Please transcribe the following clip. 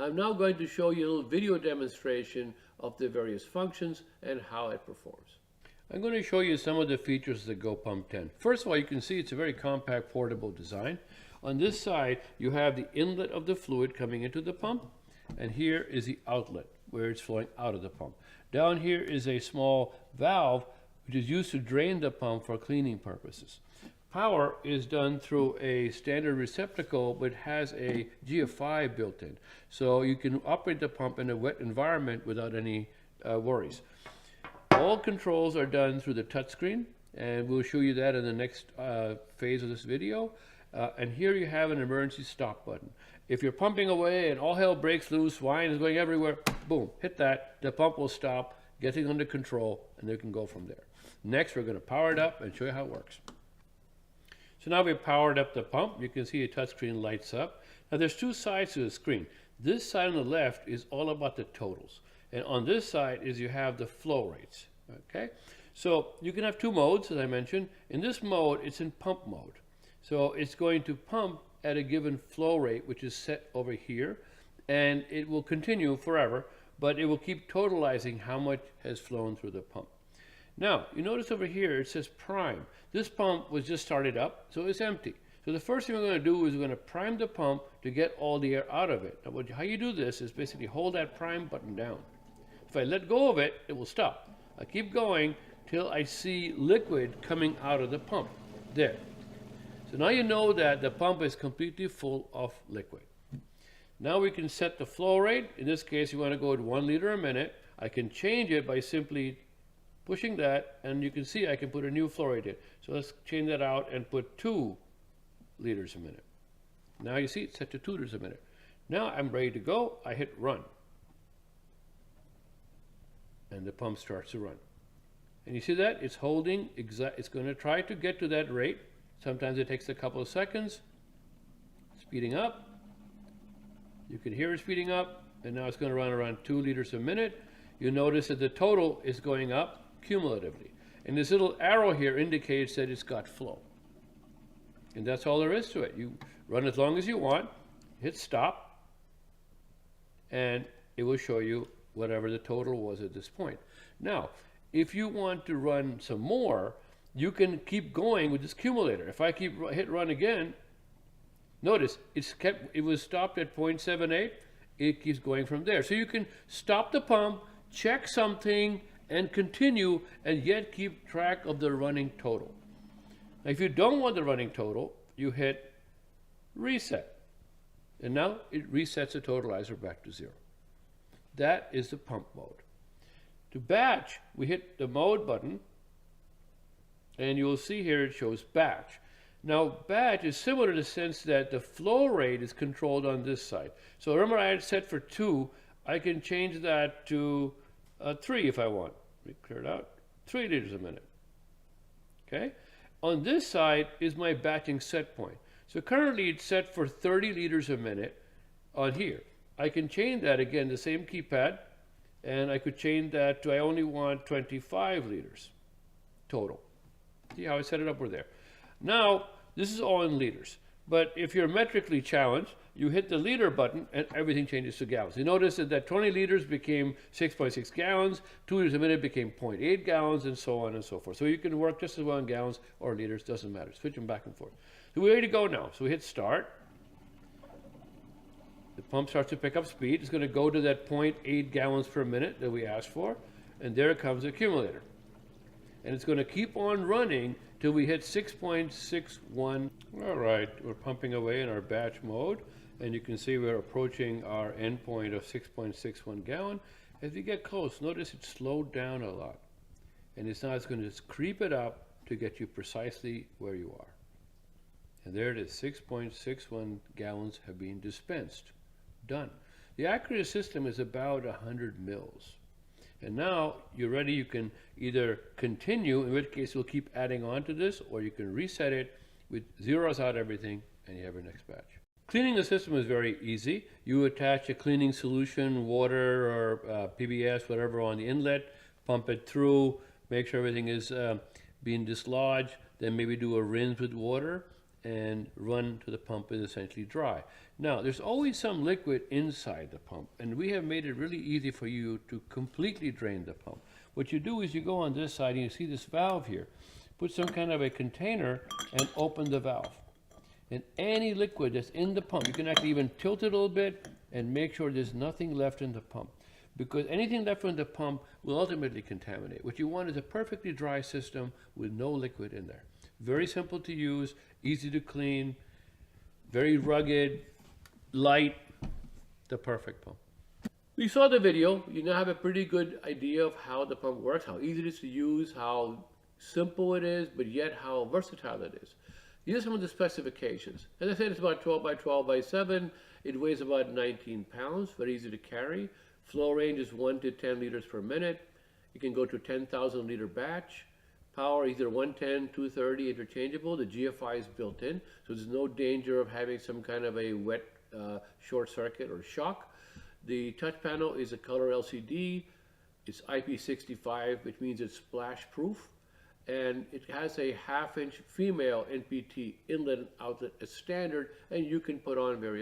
I'm now going to show you a little video demonstration of the various functions and how it performs. I'm going to show you some of the features of the Go Pump 10. First of all, you can see it's a very compact, portable design. On this side, you have the inlet of the fluid coming into the pump, and here is the outlet where it's flowing out of the pump. Down here is a small valve which is used to drain the pump for cleaning purposes. Power is done through a standard receptacle, but has a GFI built in. So you can operate the pump in a wet environment without any worries. All controls are done through the touchscreen, and we'll show you that in the next phase of this video. And here you have an emergency stop button. If you're pumping away and all hell breaks loose, wine is going everywhere, boom, hit that, the pump will stop, getting under control, and they can go from there. Next, we're going to power it up and show you how it works. So now we've powered up the pump. You can see a touchscreen lights up. Now there's two sides to the screen. This side on the left is all about the totals. And on this side is you have the flow rates. Okay? So you can have two modes, as I mentioned. In this mode, it's in pump mode. So it's going to pump at a given flow rate, which is set over here. And it will continue forever, but it will keep totalizing how much has flown through the pump. Now, you notice over here it says prime. This pump was just started up, so it's empty. So the first thing we're going to do is we're going to prime the pump to get all the air out of it. Now, how you do this is basically hold that prime button down. If I let go of it, it will stop. I keep going till I see liquid coming out of the pump. There. So now you know that the pump is completely full of liquid. Now we can set the flow rate. In this case, you want to go at 1 liter a minute. I can change it by simply pushing that, and you can see I can put a new flow rate in. So let's change that out and put 2 liters a minute. Now you see it's set to 2 liters a minute. Now I'm ready to go. I hit run. And the pump starts to run. And you see that? It's holding, it's going to try to get to that rate. Sometimes it takes a couple of seconds. Speeding up. You can hear it speeding up. And now it's going to run around 2 liters a minute. You notice that the total is going up cumulatively. And this little arrow here indicates that it's got flow. And that's all there is to it. You run as long as you want, hit stop, and it will show you whatever the total was at this point. Now, if you want to run some more, you can keep going with this cumulator. If I hit run again, notice it was stopped at 0.78. It keeps going from there. So you can stop the pump, check something, and continue, and yet keep track of the running total. Now, if you don't want the running total, you hit reset. And now it resets the totalizer back to 0. That is the pump mode. To batch, we hit the mode button, and you'll see here it shows batch. Now, batch is similar in the sense that the flow rate is controlled on this side. So remember I had set for 2. I can change that to 3 if I want. Let me clear it out. 3 liters a minute. Okay? On this side is my batching set point. So currently it's set for 30 liters a minute on here. I can change that again, the same keypad, and I could change that to I only want 25 liters total. See how I set it up over there. Now, this is all in liters. But if you're metrically challenged, you hit the liter button and everything changes to gallons. You notice that 20 liters became 6.6 gallons, 2 liters a minute became 0.8 gallons, and so on and so forth. So you can work just as well in gallons or liters, doesn't matter. Switch them back and forth. So we're ready to go now. So we hit start. The pump starts to pick up speed. It's going to go to that 0.8 gallons per minute that we asked for. And there comes the accumulator. And it's going to keep on running till we hit 6.61. All right, we're pumping away in our batch mode. And you can see we're approaching our endpoint of 6.61 gallon. As we get close, notice it slowed down a lot. And it's now going to just creep it up to get you precisely where you are. And there it is, 6.61 gallons have been dispensed. Done. The accurate system is about 100 mils. And now you're ready. You can either continue, in which case you'll keep adding on to this, or you can reset it with zeros out everything, and you have your next batch. Cleaning the system is very easy. You attach a cleaning solution, water or PBS, whatever, on the inlet, pump it through, make sure everything is being dislodged, then maybe do a rinse with water, and run to the pump is essentially dry. Now, there's always some liquid inside the pump, and we have made it really easy for you to completely drain the pump. What you do is you go on this side and you see this valve here. Put some kind of a container and open the valve. And any liquid that's in the pump, you can actually even tilt it a little bit and make sure there's nothing left in the pump. Because anything left in the pump will ultimately contaminate. What you want is a perfectly dry system with no liquid in there. Very simple to use, easy to clean, very rugged, light, the perfect pump. We saw the video. You now have a pretty good idea of how the pump works, how easy it is to use, how simple it is, but yet how versatile it is. These are some of the specifications. As I said, it's about 12 by 12 by 7. It weighs about 19 pounds, very easy to carry. Flow range is 1 to 10 liters per minute. You can go to 10,000 liter batch. Power either 110, 230, interchangeable. The GFI is built in, so there's no danger of having some kind of a wet short circuit or shock. The touch panel is a color LCD. It's IP65, which means it's splash proof. And it has a 1/2 inch female NPT inlet and outlet as standard, and you can put on various